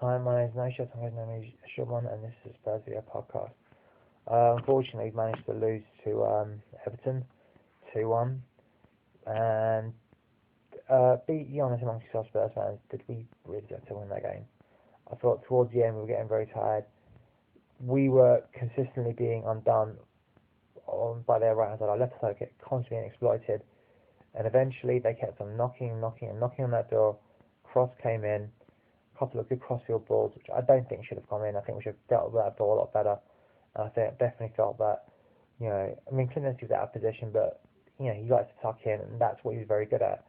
Hi, my name is Naisha, my name is Shulman, and this is Spurs Video Podcast. Unfortunately, we managed to lose to Everton 2-1, and be honest amongst yourself, Spurs fans, did we really deserve to win that game? I thought towards the end we were getting very tired. We were consistently being undone by their right hand side. Our left side kept constantly being exploited, and eventually they kept on knocking on that door. Cross came in, a couple of good crossfield balls, which I don't think should have come in. I think we should have dealt with that ball a lot better. And I definitely felt that, I mean, Clinton was out of position, but, he likes to tuck in, and that's what he's very good at.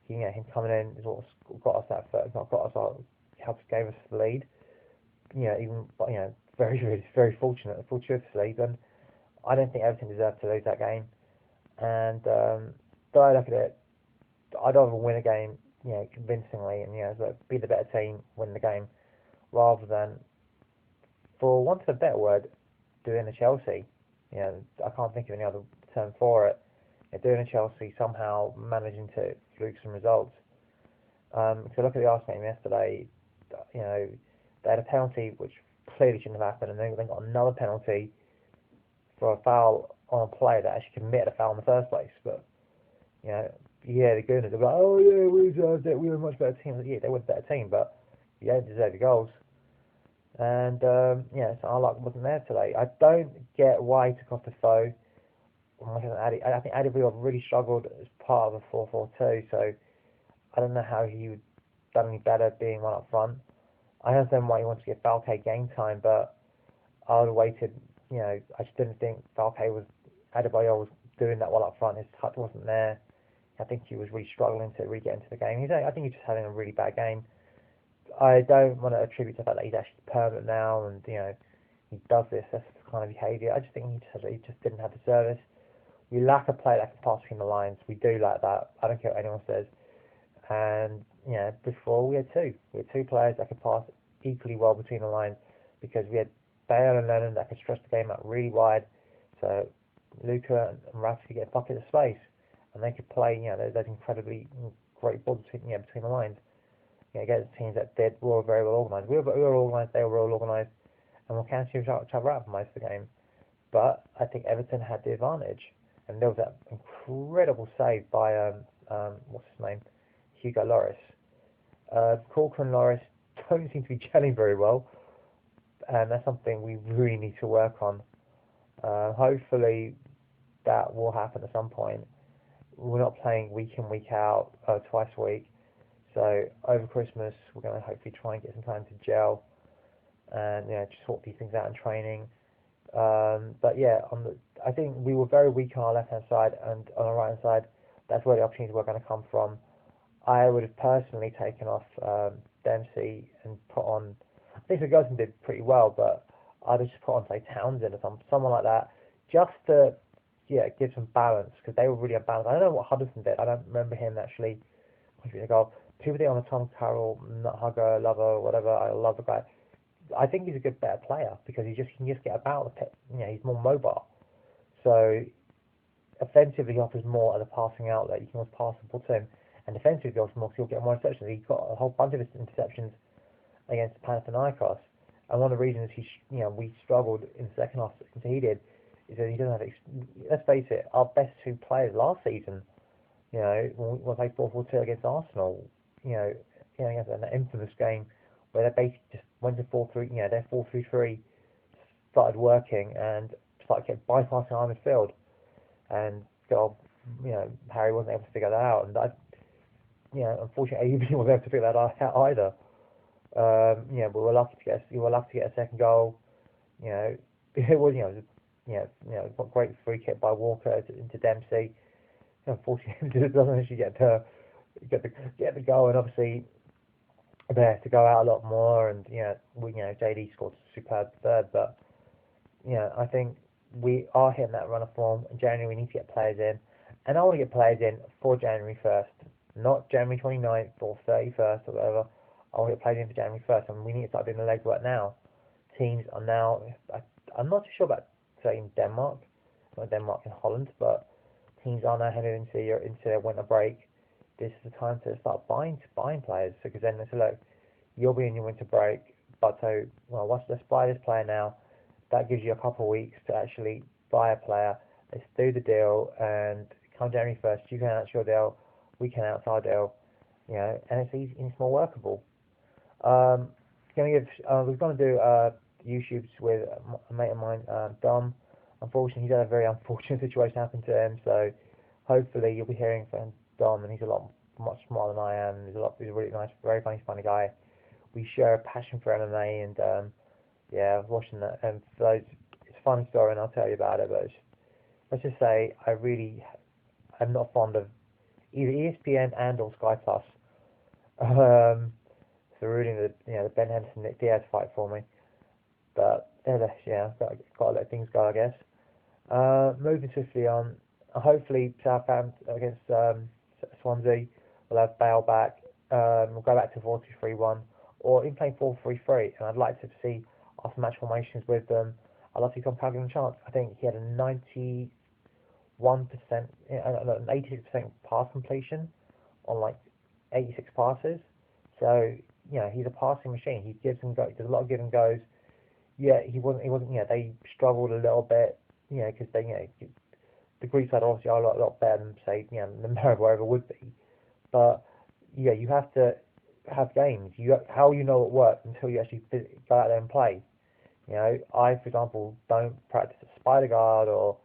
Him coming in is what got us that first, not got us out, helped gave us the lead. Even, very fortuitously, and I don't think Everton deserved to lose that game. And, though I look at it, I'd rather win a game, convincingly, and, be the better team, win the game, rather than, for want of a better word, doing a Chelsea. I can't think of any other term for it. Doing a Chelsea, somehow managing to fluke some results. So look at the Arsenal game yesterday. They had a penalty which clearly shouldn't have happened, and then they got another penalty for a foul on a player that actually committed a foul in the first place. But the Gooners are like, oh yeah, we deserved it. We were a much better team. Yeah, they were a better team, but you don't deserve your goals. And so our luck wasn't there today. I don't get why he took off the foe. I think Adibri really struggled as part of a 4-4-2, so I don't know how he would done any better being one up front. I understand why he wants to give Falcao game time, but I would have waited. I just didn't think Adebayor was doing that well up front. His touch wasn't there. I think he was really struggling to really get into the game. I think he's just having a really bad game. I don't want to attribute to the fact that he's actually permanent now and he does this kind of behaviour. I just think he just didn't have the service. We lack a player that can pass between the lines. We do lack that. I don't care what anyone says. And before we had two. We had two players that could pass equally well between the lines because we had Bale and Lennon that could stretch the game out really wide. So Luca and Rafa could get buckets of space, and they could play those incredibly great balls between the lines. Against teams that were very well organised. We were organised. They were well organised, and we cancelled each other out for most of the game. But I think Everton had the advantage, and there was that incredible save by what's his name, Hugo Lloris. Corker and Lloris don't seem to be gelling very well, and that's something we really need to work on. Hopefully, that will happen at some point. We're not playing week in, week out, twice a week. So over Christmas, we're going to hopefully try and get some time to gel and just sort these things out in training. But I think we were very weak on our left hand side and on our right hand side. That's where the opportunities were going to come from. I would have personally taken off Dempsey and put on. I think Ferguson did pretty well, but I'd have just put on say Townsend or someone like that, just to give some balance because they were really unbalanced. I don't know what Hudson did. I don't remember him actually contributing a goal. People think I'm a Tom Carroll nut hugger, lover, whatever. I love the guy. I think he's a better player because he can just get about the pit. He's more mobile. So offensively, he offers more as a passing outlet. You can always pass the ball to him, and defensively, he offers more. So he'll get more interceptions. He's got a whole bunch of interceptions against Panathinaikos, and one of the reasons we struggled in the second half since he did is that he doesn't have. Let's face it, our best two players last season. When we played 4-4-2 against Arsenal, against an infamous game where they basically just went to 4-3, their 4-3-3 started working and started bypassing our midfield. And Harry wasn't able to figure that out. And unfortunately, AUB wasn't able to figure that out either. But we were lucky to get a second goal. It was a great free kick by Walker into Dempsey. Unfortunately, it doesn't actually get the goal, and obviously they have to go out a lot more. And JD scored a superb third, but I think we are hitting that run of form. In January, we need to get players in, and I want to get players in for January 1st, not January 29th or 31st or whatever. I want to get players in for January 1st, and we need to start doing the legwork now. Teams are now. I'm not too sure about saying Denmark, not Denmark and Holland, but teams are now heading into their winter break. This is the time to start buying players, because then it's look, you'll be in your winter break. but so, well, let's buy this player now. That gives you a couple of weeks to actually buy a player. Let's do the deal, and come January 1st, you can announce your deal, we can announce our deal, and it's easy, and it's more workable. Um, we're gonna do YouTubes with a mate of mine, Dom. Unfortunately, he's had a very unfortunate situation happen to him, so hopefully you'll be hearing from Dom, and he's much smarter than I am. He's a really nice, very funny guy. We share a passion for MMA, and yeah, I was watching that, and for those, it's a funny story, and I'll tell you about it. But let's just say I'm not fond of either ESPN and or Sky Plus. Um, so rooting the Ben Henderson Nick Diaz fight for me, but yeah, got to let things go, I guess. Moving swiftly on, hopefully Southampton against Swansea, we'll have Bale back. We'll go back to 4-2-3-1, or even playing 4-3-3. And I'd like to see after match formations with them. I'd love to see Tom Calvin a chance. I think he had a 91%, an 86% pass completion on like 86 passes. So he's a passing machine. He gives and goes. There's a lot of give and goes. Yeah, he wasn't. They struggled a little bit. Because the Greek side obviously are a lot better than say the America wherever would be. But you have to have games. How you know it works until you actually go out there and play. I, for example, don't practice a spider guard or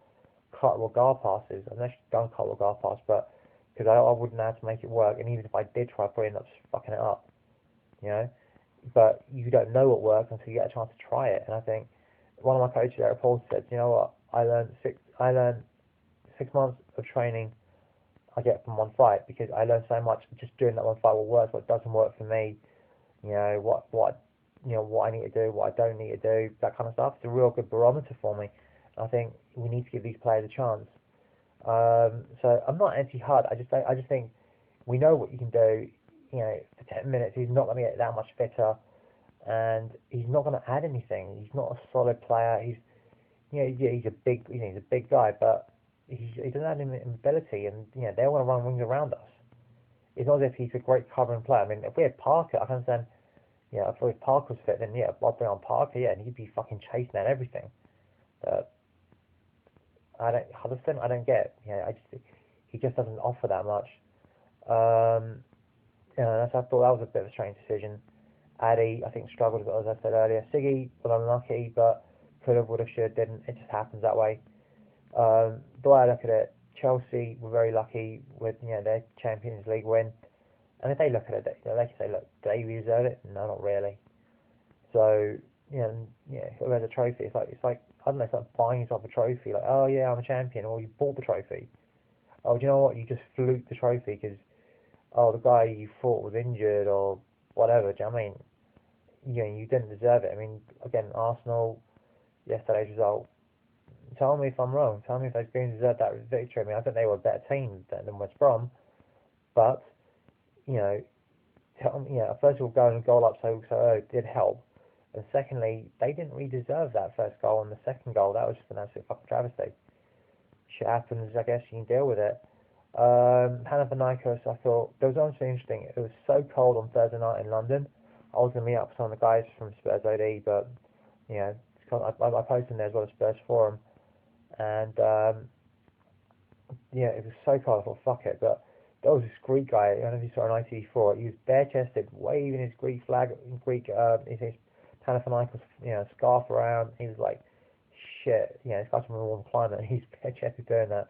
cartwheel guard passes. I've actually done cartwheel guard pass, but because I wouldn't know how to make it work, and even if I did try, I probably end up fucking it up. But you don't know what works until you get a chance to try it. And I think one of my coaches at Paul said, you know what, I learned 6 months of training I get from one fight, because I learned so much just doing that one fight, what works, what doesn't work for me, what I need to do, what I don't need to do, that kind of stuff. It's a real good barometer for me. I think we need to give these players a chance. So I'm not anti-Hud. I just think we know what you can do. For 10 minutes, he's not going to get that much fitter, and he's not going to add anything. He's not a solid player. He's a big guy, but he doesn't have any ability, and they want to run wings around us. It's not as if he's a great covering player. I mean, if we had Parker, I can understand. If Parker was fit, then I'd bring on Parker, and he'd be fucking chasing at everything. But Huddleston, I don't get. He just doesn't offer that much. I thought that was a bit of a strange decision. Addy, I think, struggled a bit, as I said earlier. Siggy was unlucky, but could have, would have, should have, didn't. It just happens that way. The way I look at it, Chelsea were very lucky with their Champions League win. And if they look at it, they can say, look, do they deserve it? No, not really. So who has a trophy? It's like I don't know, it's like buying yourself a trophy. Like, oh yeah, I'm a champion, or you bought the trophy. Oh, do you know what? You just fluked the trophy because the guy you thought was injured or whatever. Do you know what I mean? You didn't deserve it. I mean, again, Arsenal, yesterday's result. Tell me if I'm wrong. Tell me if those Greens deserved that victory. I mean, I think they were a better team than West Brom, but first of all, going a goal up so early did help, and secondly, they didn't really deserve that first goal, and the second goal, that was just an absolute fucking travesty. Shit happens, I guess you can deal with it. Panathinaikos, I thought, there was honestly interesting. It was so cold on Thursday night in London. I was going to meet up with some of the guys from Spurs OD, but I posted in there as well as Spurs Forum, and it was so cold. I thought, fuck it. But there was this Greek guy. I don't know if you saw on ITV4. He was bare-chested, waving his Greek flag, his Panathinaikos, scarf around. He was like, shit. This guy's from a warm climate, and he's bare-chested doing that.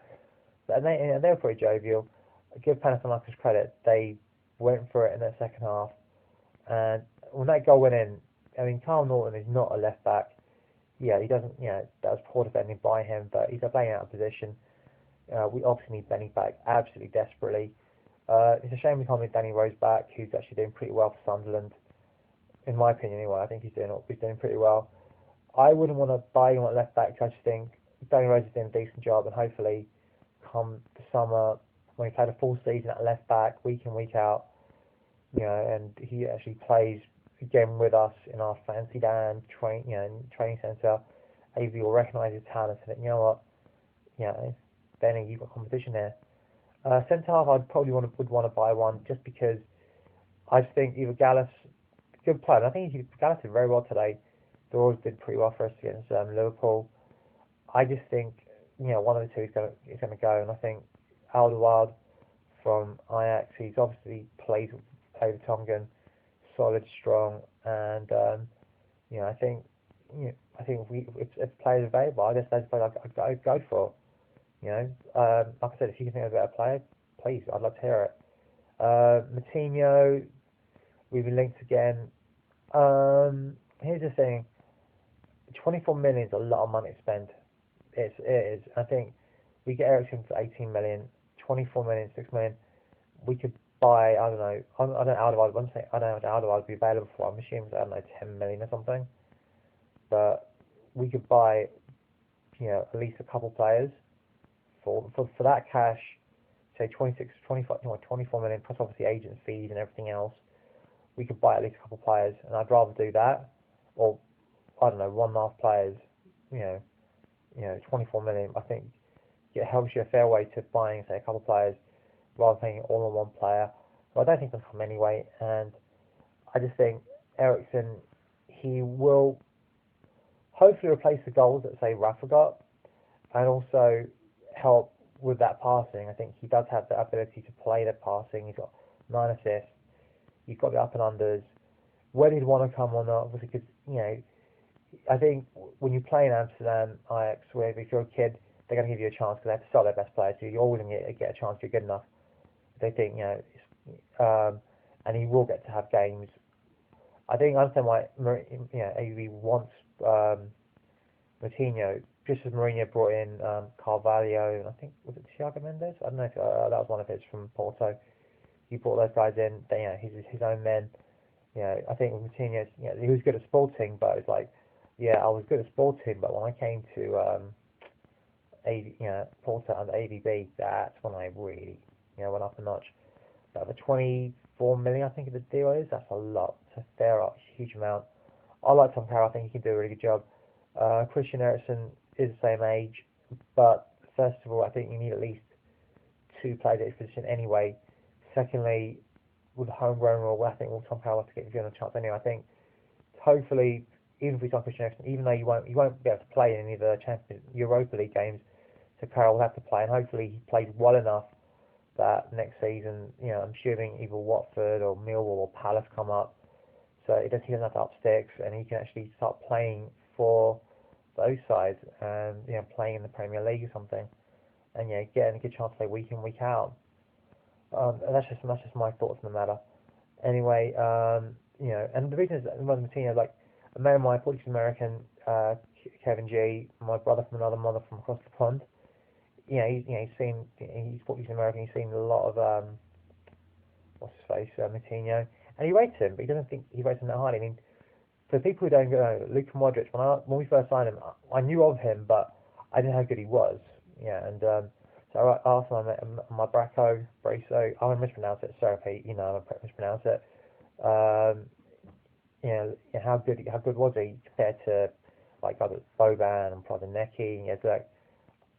And they were pretty jovial. I give Panathinaikos credit. They went for it in that second half, and when that goal went in, I mean, Carl Norton is not a left back. He doesn't. That was poor defending by him, but he's playing out of position. We obviously need Benny back absolutely desperately. It's a shame we can't get Danny Rose back, who's actually doing pretty well for Sunderland, in my opinion. Anyway, I think he's doing pretty well. I wouldn't want to buy him at left back. I just think Danny Rose is doing a decent job, and hopefully, come the summer when he played a full season at left back, week in week out, and he actually plays again with us in our fancy down training centre. AV will recognise his talent and think, you know what, Benny, you've got competition there. Centre half, I'd probably would want to buy one just because I just think either Gallus good player. And I think he did very well today. Dawes did pretty well for us against Liverpool. I just think one of the two is gonna go, and I think Alderweireld from Ajax. He's obviously played over Tongan, solid, strong, and I think I think if players available, I guess that's what I'd go for. Like I said, if you can think of a better player, please, I'd love to hear it. Matinho, we've been linked again. Here's the thing: 24 million is a lot of money to spend. It is. I think we get Eriksen for 18 million, 24 million, 6 million. We could buy, I don't know, I don't know Alderweireld, I don't know what Alderweireld would be available for. I'm assuming, I don't know, 10 million or something. But we could buy, at least a couple players for that cash, say 26, 25, 24 million, plus obviously agent fees and everything else. We could buy at least a couple players, and I'd rather do that, or I don't know, 1.5 players, 24 million. I think it helps you a fair way to buying, say, a couple players rather than paying all on one player. But I don't think they'll come anyway, and I just think Eriksen, he will hopefully replace the goals that, say, Rafa got, and also help with that passing. I think he does have the ability to play the passing. He's got 9 assists. He's got the up and unders. Whether he'd want to come or not, obviously, because, I think when you play in Amsterdam, Ajax, where if you're a kid, they're going to give you a chance because they have to sell their best players. So you're always going to get a chance if you're good enough. They think, and he will get to have games. I think I understand why, AV wants Moutinho, just as Mourinho brought in Carvalho, and I think, was it Thiago Mendes? I don't know if that was one of his from Porto. He brought those guys in. He's his own men. I think with Moutinho, he was good at Sporting, but it's like, I was good at Sporting, but when I came to Porto and AVB, that's when I really, went up a notch. But the 24 million, I think the deal is, that's a lot. It's a huge amount. I like Tom Carroll. I think he can do a really good job. Christian Eriksen is the same age, but first of all, I think you need at least 2 players at his position anyway. Secondly, with the homegrown rule, I think Tom Carroll will have to get given a chance anyway. I think hopefully, even if we sign Christian Eriksen, even though you won't be able to play in any of the Europa League games, so Carroll will have to play, and hopefully he plays well enough that next season, I'm assuming either Watford or Millwall or Palace come up, so he doesn't have to up sticks, and he can actually start playing for those sides, and playing in the Premier League or something, and getting a good chance to play week in, week out. And that's just my thoughts on the matter. Anyway, and the reason is that Martino, like a man of my Portuguese American, Kevin G, my brother from another mother from across the pond. He's Portuguese American. He's seen a lot of what's his face, Moutinho, and he rates him, but he doesn't think he rates him that highly. I mean, for people who don't know, Luka Modric, when we first signed him, I knew of him, but I didn't know how good he was. And so I asked my Braco, I won't mispronounce it. Sorry if I mispronounce it. How good was he compared to like other Boban and Prodinecki?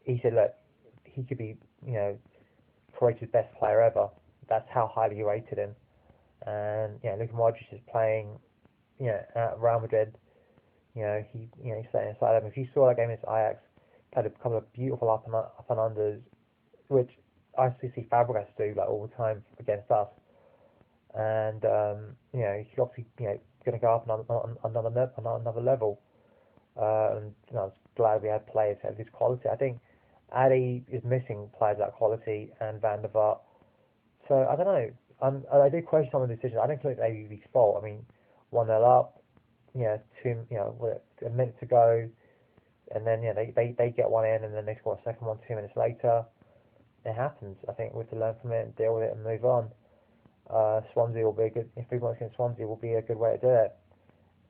He said, look, he could be, Croatia's best player ever. That's how highly he rated him. And Luka Modric is playing, at Real Madrid. He's staying inside them. If you saw that game against Ajax, had a couple of beautiful up and unders, which I see Fabregas do like all the time against us. And he's obviously going to go up on another level. And I was glad we had players of this quality. I think Addy is missing players of that quality, and Van der Vaart. So I don't know. I do question some of the decisions. I don't think it's AVB's fault. I mean, 1-0 up, with a minute to go, and then they get one in, and then they score a second one 2 minutes later. It happens. I think we have to learn from it and deal with it and move on. Swansea will be a good. If 3 points against Swansea will be a good way to do it.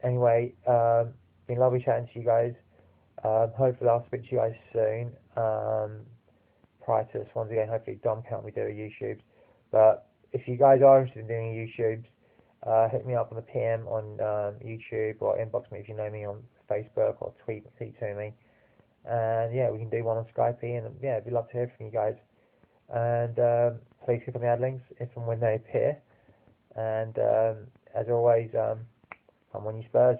Anyway, been lovely chatting to you guys. Hopefully I'll speak to you guys soon. Prior to the Swansea game, hopefully Dom can help me do a YouTubes. But if you guys are interested in doing YouTubes, hit me up on the PM on YouTube, or inbox me if you know me on Facebook, or tweet to me. And we can do one on Skype, and it'd be love to hear from you guys. And please click on the ad links if and when they appear. And as always, Come on, you Spurs.